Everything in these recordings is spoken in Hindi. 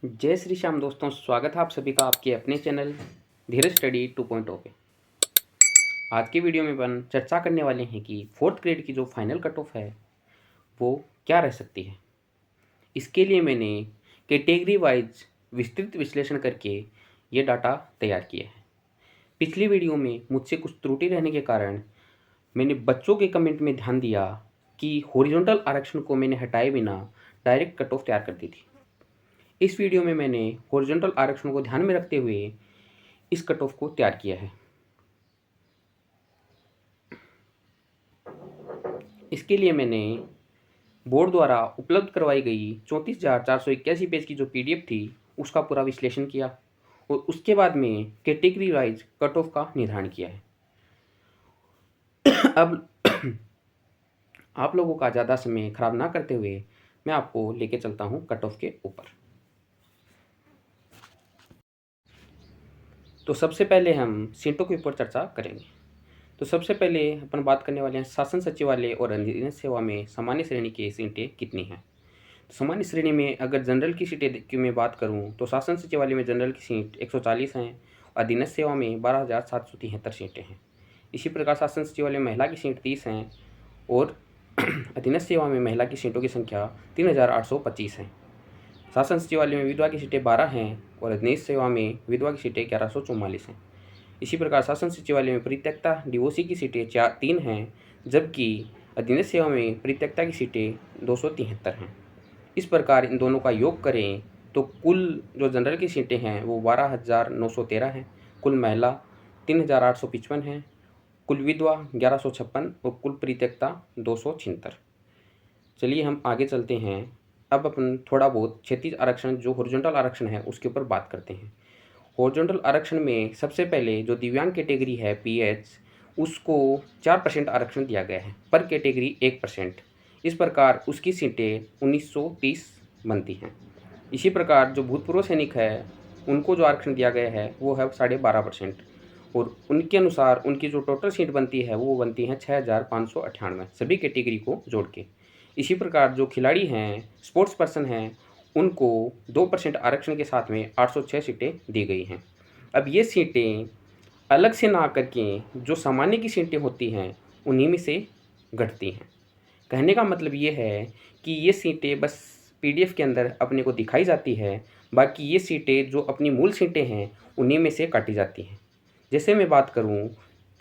जय श्री श्याम दोस्तों, स्वागत है आप सभी का आपके अपने चैनल धीरज स्टडी 2.0 पे। आज के वीडियो में अपन चर्चा करने वाले हैं कि फोर्थ ग्रेड की जो फाइनल कट ऑफ है वो क्या रह सकती है। इसके लिए मैंने कैटेगरी वाइज विस्तृत विश्लेषण करके ये डाटा तैयार किया है। पिछली वीडियो में मुझसे कुछ त्रुटि रहने के कारण मैंने बच्चों के कमेंट में ध्यान दिया कि हॉरिजॉन्टल आरक्षण को मैंने हटाए बिना डायरेक्ट कट ऑफ तैयार कर दी थी। इस वीडियो में मैंने हॉरिजॉन्टल आरक्षण को ध्यान में रखते हुए इस कट ऑफ को तैयार किया है। इसके लिए मैंने बोर्ड द्वारा उपलब्ध करवाई गई 34,481 पेज की जो पीडीएफ थी उसका पूरा विश्लेषण किया और उसके बाद में कैटेगरी वाइज कट ऑफ का निर्धारण किया है। अब आप लोगों का ज़्यादा समय खराब ना करते हुए मैं आपको लेके चलता हूँ कट ऑफ के ऊपर। तो सबसे पहले हम सीटों के ऊपर चर्चा करेंगे। तो सबसे पहले अपन बात करने वाले हैं शासन सचिवालय और अधीनस्थ सेवा में सामान्य श्रेणी की सीटें कितनी हैं। तो सामान्य श्रेणी में अगर जनरल की सीटें की मैं बात करूं तो शासन सचिवालय में जनरल की सीट 140 हैं, अधीनस्थ सेवा में 12,773 सीटें हैं। इसी प्रकार शासन सचिवालय में महिला की सीट 30 हैं और अधीनस्थ सेवा में महिला की सीटों की संख्या 3,825 है। शासन सचिवालय में विधवा की सीटें 12 हैं और अधीनस्थ सेवा में विधवा की सीटें 1144 हैं। इसी प्रकार शासन सचिवालय में परित्यक्ता डीओसी की सीटें 3 हैं, जबकि अधीनस्थ सेवा में परित्यक्ता की सीटें 273 हैं। इस प्रकार इन दोनों का योग करें तो कुल जो जनरल की सीटें हैं वो 12,913 हैं, कुल महिला 3,855 हैं, कुल विधवा 1156 और कुल परित्यक्ता 276। चलिए हम आगे चलते हैं। अब अपन थोड़ा बहुत क्षैतिज आरक्षण जो हॉरिजॉन्टल आरक्षण है उसके ऊपर बात करते हैं। हॉरिजॉन्टल आरक्षण में सबसे पहले जो दिव्यांग कैटेगरी है पीएच उसको 4% आरक्षण दिया गया है, पर कैटेगरी 1%। इस प्रकार उसकी सीटें 1930 बनती हैं। इसी प्रकार जो भूतपूर्व सैनिक है उनको जो आरक्षण दिया गया है वो है 12.5% और उनके अनुसार उनकी जो टोटल सीट बनती है वो बनती हैं 6,598 सभी कैटेगरी को जोड़ के। इसी प्रकार जो खिलाड़ी हैं स्पोर्ट्स पर्सन हैं उनको 2% आरक्षण के साथ में 806 सीटें दी गई हैं। अब ये सीटें अलग से ना करके जो सामान्य की सीटें होती हैं उन्हीं में से घटती हैं। कहने का मतलब ये है कि ये सीटें बस पीडीएफ के अंदर अपने को दिखाई जाती है, बाकी ये सीटें जो अपनी मूल सीटें हैं उन्हीं में से काटी जाती हैं। जैसे मैं बात करूं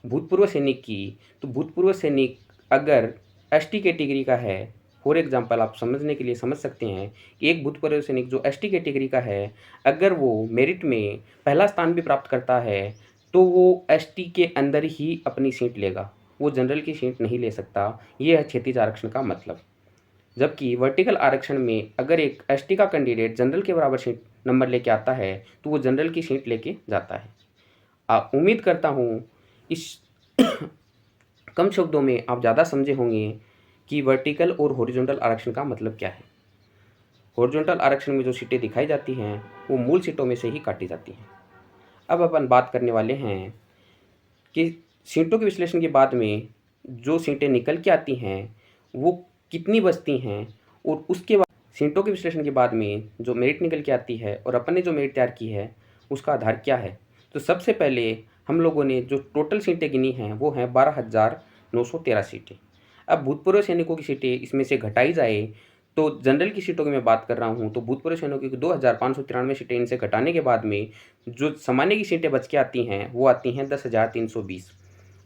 भूतपूर्व सैनिक की, तो भूतपूर्व सैनिक अगर एसटी कैटेगरी का है, फॉर एग्जांपल आप समझने के लिए समझ सकते हैं कि एक भूतपूर्व सैनिक जो एसटी कैटेगरी का है अगर वो मेरिट में पहला स्थान भी प्राप्त करता है तो वो एसटी के अंदर ही अपनी सीट लेगा, वो जनरल की सीट नहीं ले सकता। ये है क्षैतिज आरक्षण का मतलब। जबकि वर्टिकल आरक्षण में अगर एक एसटी का कैंडिडेट जनरल के बराबर सीट नंबर लेके आता है तो वो जनरल की सीट लेके जाता है। उम्मीद करता हूँ इस कम शब्दों में आप ज़्यादा समझे होंगे कि वर्टिकल और हॉरिजॉन्टल आरक्षण का मतलब क्या है। हॉरिजॉन्टल आरक्षण में जो सीटें दिखाई जाती हैं वो मूल सीटों में से ही काटी जाती हैं। अब अपन बात करने वाले हैं कि सीटों के विश्लेषण के बाद में जो सीटें निकल के आती हैं वो कितनी बचती हैं और उसके बाद सीटों के विश्लेषण के बाद में जो मेरिट निकल के आती है और अपन ने जो मेरिट तैयार की है उसका आधार क्या है। तो सबसे पहले हम लोगों ने जो टोटल सीटें गिनी हैं वो हैं 12,913 सीटें। अब भूतपूर्व सैनिकों की सीटें इसमें से घटाई जाए तो जनरल की सीटों की मैं बात कर रहा हूँ तो भूतपूर्व सैनिकों की 2,593 सीटें इनसे घटाने के बाद में जो सामान्य की सीटें बच के आती हैं वो आती हैं 10,320।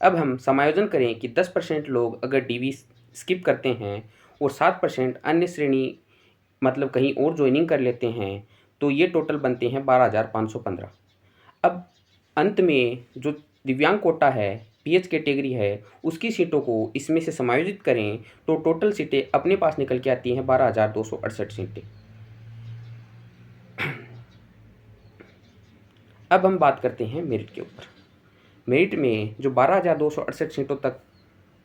अब हम समायोजन करें कि 10% लोग अगर डीवी स्किप करते हैं और 7% अन्य श्रेणी मतलब कहीं और ज्वाइनिंग कर लेते हैं तो ये टोटल बनते हैं 12,515। अब अंत में जो दिव्यांग कोटा है पीएच कैटेगरी है उसकी सीटों को इसमें से समायोजित करें तो टोटल सीटें अपने पास निकल के आती हैं 12,268 सीटें। अब हम बात करते हैं मेरिट के ऊपर। मेरिट में जो 12,268 सीटों तक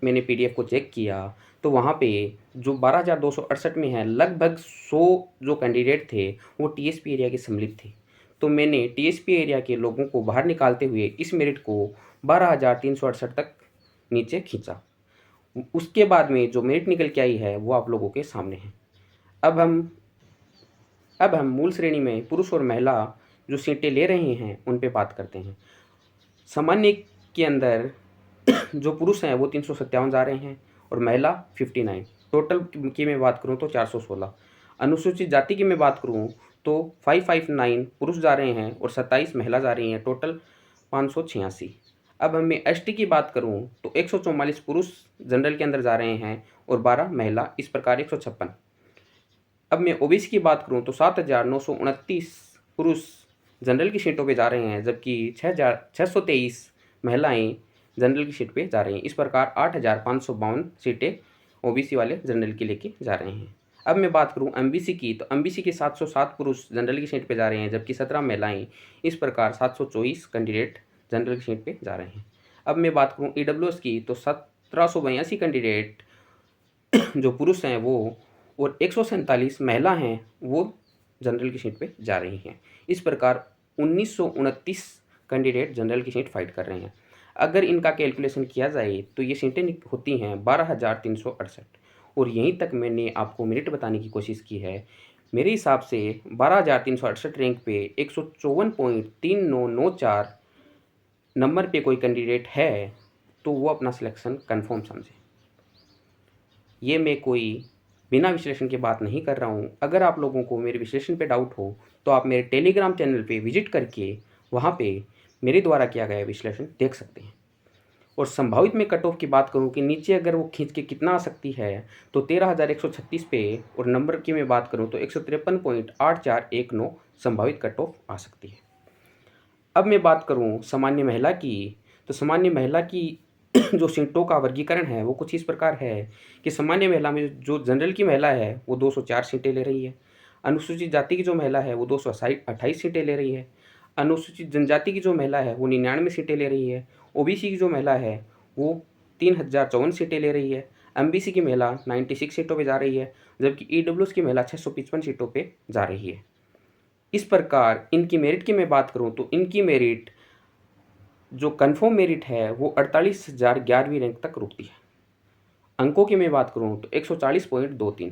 मैंने पीडीएफ को चेक किया तो वहाँ पे जो 12,268 में है लगभग 100 जो कैंडिडेट थे वो टीएसपी एरिया के सम्मिलित थे। तो मैंने टीएसपी एरिया के लोगों को बाहर निकालते हुए इस मेरिट को 12,368 तक नीचे खींचा। उसके बाद में जो मेरिट निकल के आई है वो आप लोगों के सामने है। अब हम अब हम मूल श्रेणी में पुरुष और महिला जो सीटें ले रहे हैं उन पे बात करते हैं। सामान्य के अंदर जो पुरुष हैं वो 357 जा रहे हैं और महिला 59। टोटल की मैं बात करूँ तो 416। अनुसूचित जाति की मैं बात करूँ तो 559 पुरुष जा रहे हैं और 27 महिला जा रही हैं, टोटल 586। अब मैं एसटी की बात करूँ तो 144 पुरुष जनरल के अंदर जा रहे हैं और 12 महिला, इस प्रकार 156। अब मैं ओबीसी की बात करूँ तो 7,929 पुरुष जनरल की सीटों पे जा रहे हैं, जबकि 6,623 महिलाएं जनरल की सीट पे जा रही हैं। इस प्रकार 8,552 सीटें ओबीसी वाले जनरल की लेके जा रहे हैं। अब मैं बात करूं एमबीसी की, तो एमबीसी के 707 पुरुष जनरल की सीट पे जा रहे हैं, जबकि 17 महिलाएं। इस प्रकार 724 कैंडिडेट जनरल की सीट पे जा रहे हैं। अब मैं बात करूं ईडब्ल्यूएस की, तो 1782 कैंडिडेट जो पुरुष हैं वो और 147 महिला हैं वो जनरल की सीट पे जा रही हैं। इस प्रकार 1929 कैंडिडेट जनरल की सीट फाइट कर रहे हैं। अगर इनका कैलकुलेशन किया जाए तो ये सीटें होती हैं 12,368 और यहीं तक मैंने आपको मेरिट बताने की कोशिश की है। मेरे हिसाब से 12,368 रैंक पे 154.3994 नंबर पे कोई कैंडिडेट है तो वो अपना सिलेक्शन कंफर्म समझे। ये मैं कोई बिना विश्लेषण की बात नहीं कर रहा हूँ। अगर आप लोगों को मेरे विश्लेषण पे डाउट हो तो आप मेरे टेलीग्राम चैनल पे विजिट करके वहाँ पे मेरे द्वारा किया गया विश्लेषण देख सकते हैं। और संभावित में कट ऑफ की बात करूँ कि नीचे अगर वो खींच के कितना आ सकती है तो 13,136 पे, और नंबर की मैं बात करूँ तो 153.8419 संभावित कट ऑफ आ सकती है। अब मैं बात करूँ सामान्य महिला की, तो सामान्य महिला की जो सीटों का वर्गीकरण है वो कुछ इस प्रकार है कि सामान्य महिला में जो जनरल की महिला है वो 204 सीटें ले रही है। अनुसूचित जाति की जो महिला है वो 228 सीटें ले रही है। अनुसूचित जनजाति की जो महिला है वो 99 सीटें ले रही है। ओबीसी की जो महिला है वो 3,054 सीटें ले रही है। एमबीसी की महिला 96 सीटों पे जा रही है, जबकि ईडब्ल्यूएस की महिला 655 सीटों पे जा रही है। इस प्रकार इनकी मेरिट की मैं बात करूँ तो इनकी मेरिट जो कन्फर्म मेरिट है वो 48,011वीं रैंक तक रुकती है। अंकों की मैं बात करूँ तो 140.23।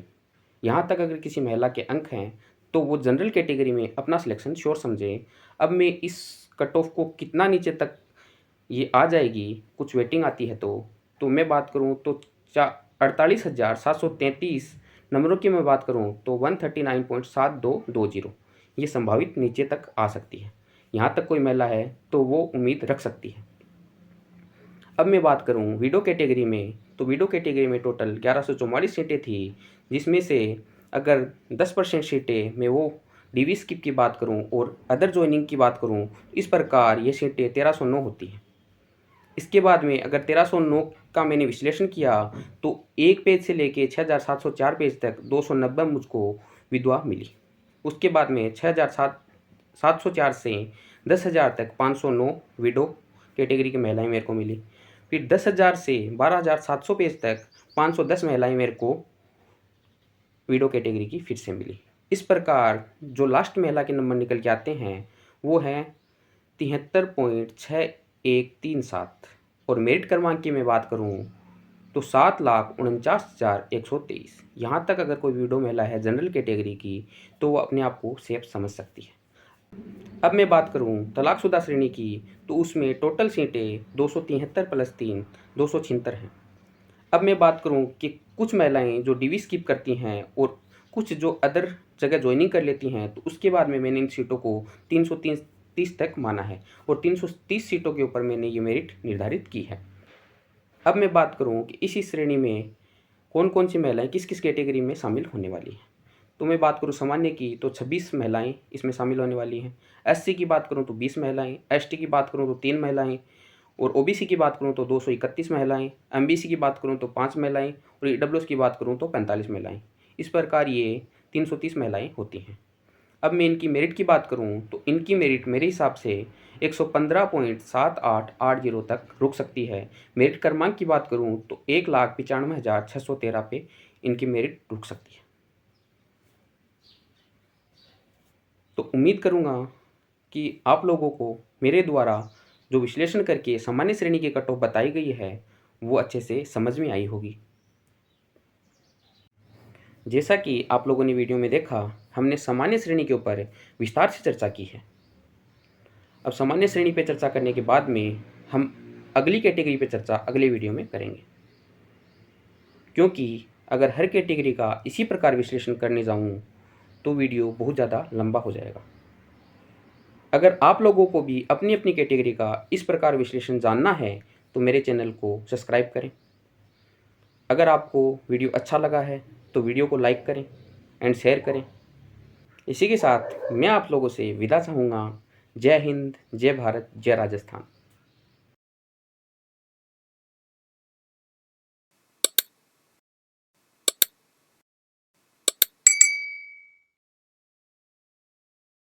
यहाँ तक अगर किसी महिला के अंक हैं तो वो जनरल कैटेगरी में अपना सिलेक्शन श्योर समझे। अब मैं इस कट ऑफ को कितना नीचे तक ये आ जाएगी, कुछ वेटिंग आती है तो मैं बात करूँ तो 48,733 नंबरों की मैं बात करूँ तो 139.7220 ये संभावित नीचे तक आ सकती है। यहाँ तक कोई महिला है तो वो उम्मीद रख सकती है। अब मैं बात करूँ वीडो कैटेगरी में, तो वीडो कैटेगरी में टोटल 1144 सीटें थी, जिसमें से अगर 10% सीटें मैं वो डीवी स्किप की बात करूँ और अदर ज्वाइनिंग की बात करूँ, इस प्रकार ये सीटें 1309 होती हैं। इसके बाद में अगर 1309 का मैंने विश्लेषण किया तो एक पेज से लेके 6,704 पेज तक 290 मुझको विधवा मिली। उसके बाद में 6,704 से 10,000 तक 509 विडो कैटेगरी की महिलाएं मेरे को मिली। फिर 10,000 से 12,700 पेज तक 510 महिलाएं मेरे को विडो कैटेगरी की फिर से मिली। इस प्रकार जो लास्ट महिला के नंबर निकल के आते हैं वो हैं 73.6137। और मेरिट क्रमांक की मैं बात करूं तो 7,49,123। यहाँ तक अगर कोई विडो महिला है जनरल कैटेगरी की तो वो अपने आप को सेफ समझ सकती है। अब मैं बात करूं तलाकशुदा श्रेणी की, तो उसमें टोटल सीटें 273 + 3 276 हैं। अब मैं बात करूं कि कुछ महिलाएं जो डीवी स्किप करती हैं और कुछ जो अदर जगह ज्वाइनिंग कर लेती हैं, तो उसके बाद में मैंने इन सीटों को 330 तक माना है और 330 सीटों के ऊपर मैंने ये मेरिट निर्धारित की है। अब मैं बात करूं कि इसी श्रेणी में कौन कौन सी महिलाएं किस किस कैटेगरी में शामिल होने वाली हैं, तो मैं बात करूं सामान्य की तो 26 महिलाएं इसमें शामिल होने वाली हैं। एससी की बात करूं तो 20 महिलाएं, एसटी की बात करूं तो 3 महिलाएं, और ओबीसी की बात करूं तो 231 महिलाएं, एमबीसी की बात करूं तो 5 महिलाएं, और ईडब्ल्यूएस की बात करूं तो 45 महिलाएं। इस प्रकार ये 330 महिलाएं होती हैं। अब मैं इनकी मेरिट की बात करूं तो इनकी मेरिट मेरे हिसाब से 115.7880 तक रुक सकती है। मेरिट क्रमांक की बात करूं तो 1,95,613 पे इनकी मेरिट रुक सकती है। तो उम्मीद करूंगा कि आप लोगों को मेरे द्वारा जो विश्लेषण करके सामान्य श्रेणी की कट ऑफ बताई गई है वो अच्छे से समझ में आई होगी। जैसा कि आप लोगों ने वीडियो में देखा, हमने सामान्य श्रेणी के ऊपर विस्तार से चर्चा की है। अब सामान्य श्रेणी पे चर्चा करने के बाद में हम अगली कैटेगरी पे चर्चा अगले वीडियो में करेंगे, क्योंकि अगर हर कैटेगरी का इसी प्रकार विश्लेषण करने जाऊँ तो वीडियो बहुत ज़्यादा लंबा हो जाएगा। अगर आप लोगों को भी अपनी अपनी कैटेगरी का इस प्रकार विश्लेषण जानना है तो मेरे चैनल को सब्सक्राइब करें। अगर आपको वीडियो अच्छा लगा है तो वीडियो को लाइक करें एंड शेयर करें। इसी के साथ मैं आप लोगों से विदा चाहूँगा। जय हिंद, जय भारत, जय राजस्थान।